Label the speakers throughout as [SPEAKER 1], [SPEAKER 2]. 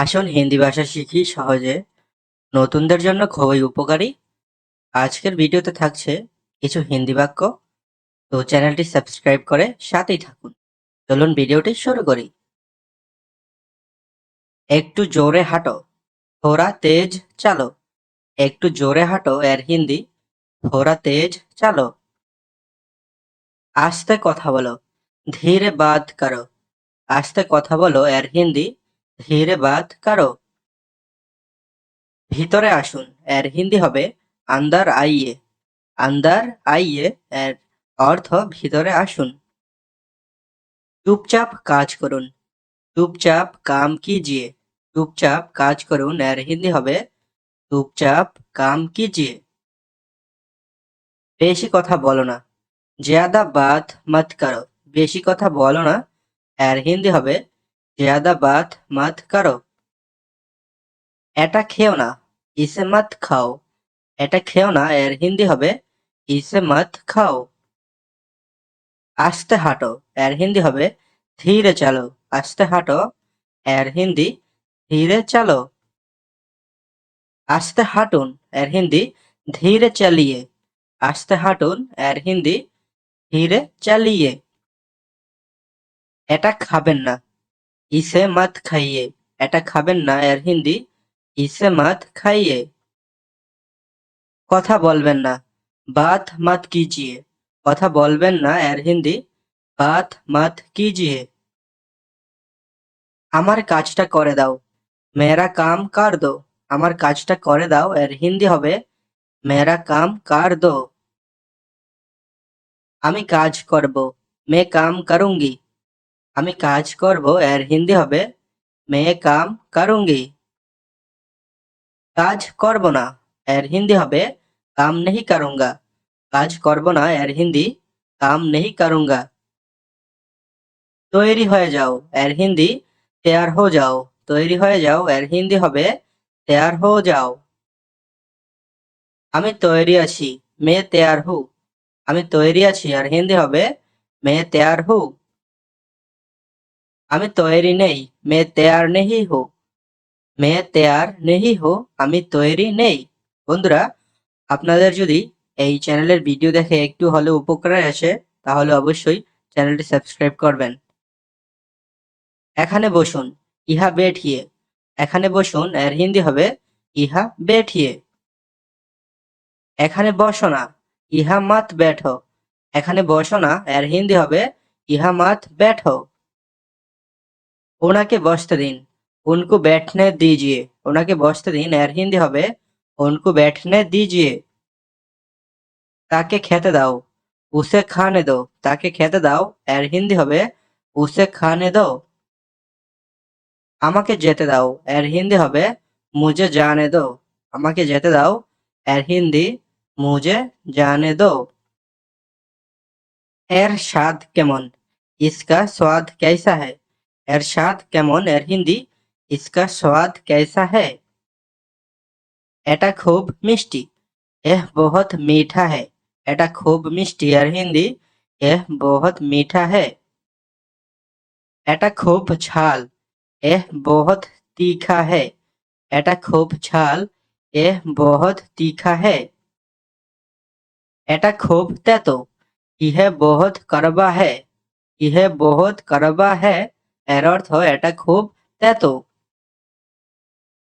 [SPEAKER 1] আসুন হিন্দি ভাষা শিখি সহজে। নতুনদের জন্য খুবই উপকারী। আজকের ভিডিওতে থাকছে কিছু হিন্দি বাক্য। তো চ্যানেলটি সাবস্ক্রাইব করে সাথেই থাকুন। চলুন ভিডিওটি শুরু করি। একটু জোরে হাঁটো, থোড়া তেজ চালো। একটু জোরে হাঁটো এর হিন্দি থোড়া তেজ চালো। আস্তে কথা বলো, ধীরে বাত করো। আস্তে কথা বলো এর হিন্দি ধীরে বাত করো। ভিতরে আসুন এর হিন্দি হবে আন্দার আইয়ে। আন্দার আইয়ে এর অর্থ ভিতরে আসুন। চুপচাপ কাজ করুন, চুপচাপ কাম কিজিয়ে। চুপচাপ কাজ করুন এর হিন্দি হবে চুপচাপ কাম কিজিয়ে। বেশি কথা বলো না, জ্যাদা বাত মত করো। বেশি কথা বলো না এর হিন্দি হবে জ্যাদা বাত মত করো। এটা খেও না, ইসে মত খাও। এটা খেও না এর হিন্দি হবে ইসে মত খাও। আস্তে হাঁটো এর হিন্দি হবে ধীরে চালো। আস্তে হাঁটো এর হিন্দি ধীরে চালো। আস্তে হাঁটুন এর হিন্দি ধীরে চালিয়ে। আস্তে হাঁটুন এর হিন্দি ধীরে চালিয়ে। এটা খাবেন না, ইসে মত খাইয়ে। এটা খাবেন না এর হিন্দি ইসে মত খাইয়ে। কথা বলবেন না, বাত মত কিজিয়ে। কথা বলবেন না এর হিন্দি বাত মত কিজিয়ে। আমার কাজটা করে দাও, মেরা কাম কর দো। আমার কাজটা করে দাও এর হিন্দি হবে মেরা কাম কর দো। আমি কাজ করব, মে কাম করুঙ্গি। আমি কাজ করব এর হিন্দি হবে মে কাম করুঙ্গি। কাজ করব না এর হিন্দি হবে কাম নেহি করুঙ্গা। কাজ করব না এর হিন্দি কাম নেহি করুঙ্গা। তৈরি হয়ে যাও এর হিন্দি তৈয়ার হো যাও। তৈরি হয়ে যাও এর হিন্দি হবে তৈয়ার হো যাও। আমি তৈরি আছি, মে তৈয়ার হু। আমি তৈরি আছি আর হিন্দি হবে মে তৈয়ার হু। আমি তৈরি নেই, মে তৈয়ার নেহি হু। মে তৈয়ার নেহি হু, আমি তৈরি নেই। বন্ধুরা, আপনাদের যদি এই চ্যানেলের ভিডিও দেখে একটু হলেও উপকার আসে তাহলে অবশ্যই চ্যানেলটি সাবস্ক্রাইব করবেন। এখানে বসুন, ইহা বেঠিয়ে। এখানে বসুন এর হিন্দি হবে ইহা বেঠিয়ে। এখানে বসো না, ইহা মত बैठो। এখানে বসো না এর হিন্দি হবে ইহা মত बैठो। ওনাকে বসতে দিন, উनको बैठने दीजिए। ওনাকে বসতে দিন এর হিন্দি হবে उनको बैठने दीजिए। তাকে খেতে দাও, উসে খানে দো। তাকে খেতে দাও এর হিন্দি হবে উসে খানে দো। আমাকে যেতে দাও এর হিন্দি হবে মুঝে জানে দো। আমাকে যেতে দাও এর হিন্দি মুঝে জানে দো। এর স্বাদ কেমন, इसका स्वाद कैसा है। এর স্বাদ কেমন এর হিন্দি इसका स्वाद कैसा है। এটা খুব মিষ্টি, यह बहुत मीठा है। এটা খুব মিষ্টি এর হিন্দি यह बहुत मीठा है। এটা খুব ঝাল, यह बहुत तीखा है। এটা খুব ঝাল, यह बहुत तीखा है। এটা খুব তেতো, यह बहुत कड़वा है। यह बहुत कड़वा है এর অর্থ এটা খুব তেতো।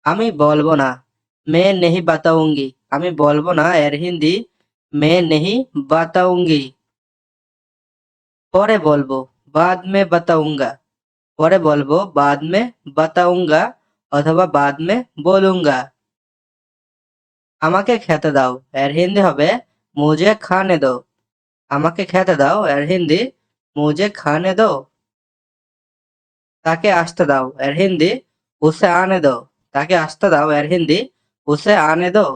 [SPEAKER 1] আমি বলবো না, मैं नहीं बताऊंगी। আমি বলবো না এর হিন্দি मैं नहीं बताऊंगी। পরে বলবো, बाद में बताऊंगा। পরে বলবো बाद में बताऊंगा অথবা बाद में बोलूंगा। আমাকে খেতে দাও এর হিন্দি হবে मुझे खाने दो। আমাকে খেতে দাও এর হিন্দি मुझे खाने दो। তাকে আসতে দাও এর হিন্দি उसे आने दो। তাকে আসতে দাও এর হিন্দি उसे आने दो।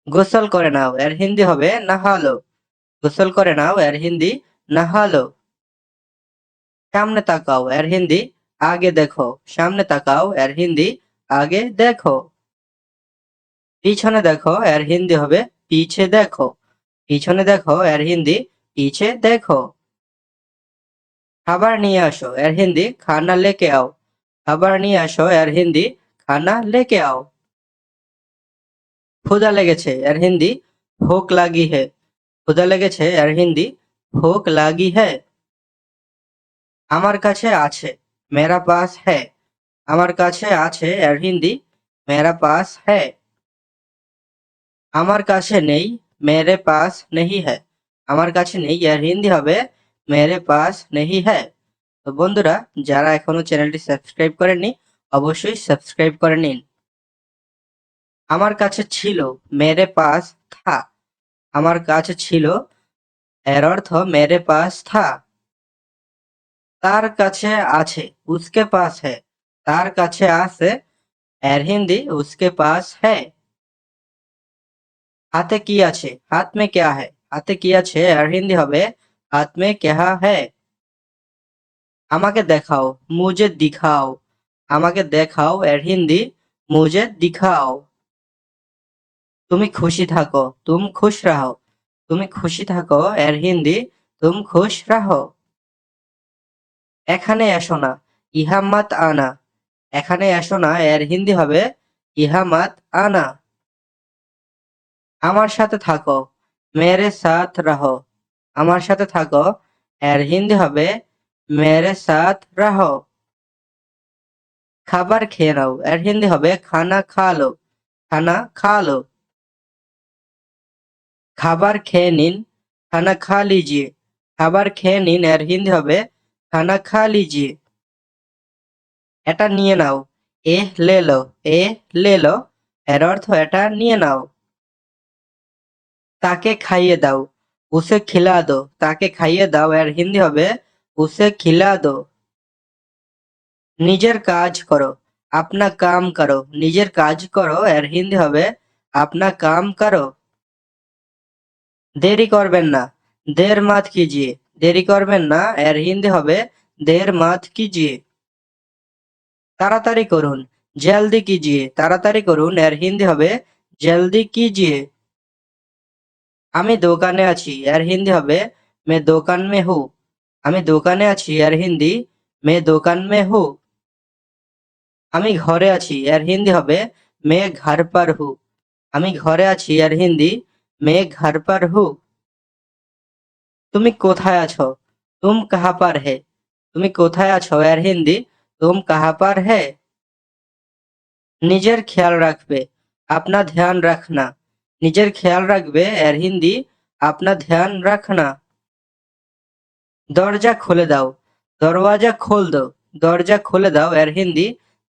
[SPEAKER 1] গোসল করে নাও এর হিন্দি হবে নাহালো। গোসল করে নাও এর হিন্দি নাহালো। সামনে তাকাও এর হিন্দি আগে দেখো। সামনে তাকাও এর হিন্দি আগে দেখো। পিছনে দেখো এর হিন্দি হবে পিছে দেখো। পিছনে দেখো এর হিন্দি পিছে দেখো। খাবার নিয়ে আসো এর হিন্দি খানা লেকে আও। খাবার নিয়ে আসো এর হিন্দি খানা লেকে আও। ক্ষুধা লেগেছে এর হিন্দি ভোক লাগি হে। ক্ষুধা লেগেছে এর হিন্দি ভোক লাগি হে। আমার কাছে আছে মেরা পাস হ্যায়। আমার কাছে আছে এর হিন্দি মেরা পাস হ্যায়। আমার কাছে নেই মেরে পাস নেহি হ্যায়। আমার কাছে নেই এর হিন্দি হবে মেরে পাস নেহি হ্যায়। তো বন্ধুরা, যারা এখনো চ্যানেলটি সাবস্ক্রাইব করেননি অবশ্যই সাবস্ক্রাইব করে নিন। আমার কাছে ছিল মেরে পাস থা। আমার কাছে ছিল এর অর্থ মেরে পাস থা। তার কাছে আছে উসকে পাস হ্যায়। তার কাছে আছে এর হিন্দি উসকে পাস হ্যায়। হাতে কি আছে হাত মে ক্যা হ্যায়। হাতে কি আছে এর হিন্দি হবে হাত মে ক্যা হ্যায়। আমাকে দেখাও মুঝে দিখাও। আমাকে দেখাও এর হিন্দি মুঝে দিখাও। তুমি খুশি থাকো তুম খুশ রাহো। তুমি খুশি থাকো এর হিন্দি তুম খুশ রাহো। এখানে এসো না ইহা মত আনা। এখানে এসো না এর হিন্দি হবে ইহা মত আনা। আমার সাথে থাকো মেরে সাথ রহো। আমার সাথে থাকো এর হিন্দি হবে মেরে সাথ রহো। খাবার খেয়ে নাও এর হিন্দি হবে খানা খা লো। খানা খা লো। খাবার খেয়ে নিন খানা খা লিজিয়ে। খাবার খেয়ে নিন এর হিন্দি হবে খানা খা লিজিয়ে। এটা নিয়ে নাও লে লো। এ লে লো এর অর্থ এটা নিয়ে নাও। তাকে খাইয়ে দাও উসে খিলা দো। তাকে খাইয়ে দাও এর হিন্দি হবে উসে খিলা দো। নিজের কাজ করো আপনা কাম করো। নিজের কাজ করো এর হিন্দি হবে আপনা কাম করো। দেরি করবেন না দের মাত কিজিয়ে। দেরি করবেন না এর হিন্দি হবে দের মাত কিজিয়ে। তাড়াতাড়ি করুন জলদি কিজিয়ে। তাড়াতাড়ি করুন এর হিন্দি হবে জলদি কিজিয়ে। আমি দোকানে আছি এর হিন্দি হবে মে দোকান মে হু। আমি দোকানে আছি এর হিন্দি মে দোকান মে হু। আমি ঘরে আছি এর হিন্দি হবে মে ঘর পর হু। আমি ঘরে আছি এর হিন্দি মে ঘর পর হু। তুমি কোথায় আছো তুম কাহা পার হে। তুমি কোথায় আছো এর হিন্দি তুম কাহা পার হে। নিজের খেয়াল রাখবে আপনা ধ্যান রাখনা। নিজের খেয়াল রাখবে এর হিন্দি আপনা ধ্যান রাখনা। দরজা খুলে দাও দরওয়াজা খোল দো। দরজা খুলে দাও এর হিন্দি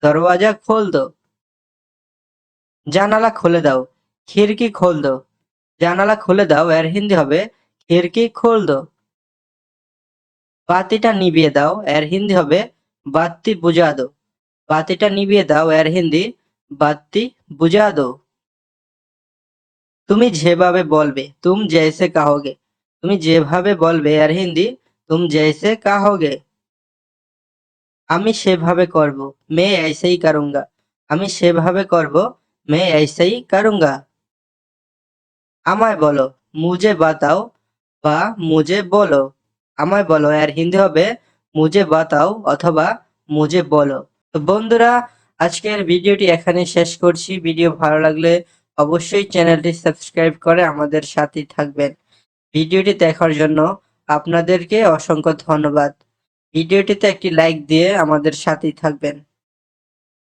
[SPEAKER 1] দরওয়াজা খোল দো। জানালা খুলে দাও খিড়কি খোল দো। জানালা খুলে দাও এর হিন্দি হবে খিড়কি খোল দো। বাতিটা নিভিয়ে দাও এর হিন্দি হবে বাত্তি বুঝা দো। বাতিটা নিভিয়ে দাও এর হিন্দি বাত্তি বুঝা দো। তুমি যেভাবে বলবে তুম জৈসে কাহোগে। তুমি যেভাবে বলবে এর হিন্দি তুম জৈসে কাহোগে। আমি সেভাবে করব मैं ऐसे ही करूंगा। আমি সেভাবে করব मैं ऐसे ही करूंगा। আমায় বলো মুঝে বাতাও বা মুঝে বলো। আমায় বলো এর হিন্দি হবে মুঝে বাতাও অথবা মুঝে বলো। তো বন্ধুরা, আজকের ভিডিওটি এখানে শেষ করছি। ভিডিও ভালো লাগলে অবশ্যই চ্যানেলটি সাবস্ক্রাইব করে আমাদের সাথেই থাকবেন। ভিডিওটি দেখার জন্য আপনাদেরকে অসংখ্য ধন্যবাদ। ভিডিওটিতে একটি লাইক দিয়ে আমাদের সাথেই থাকবেন।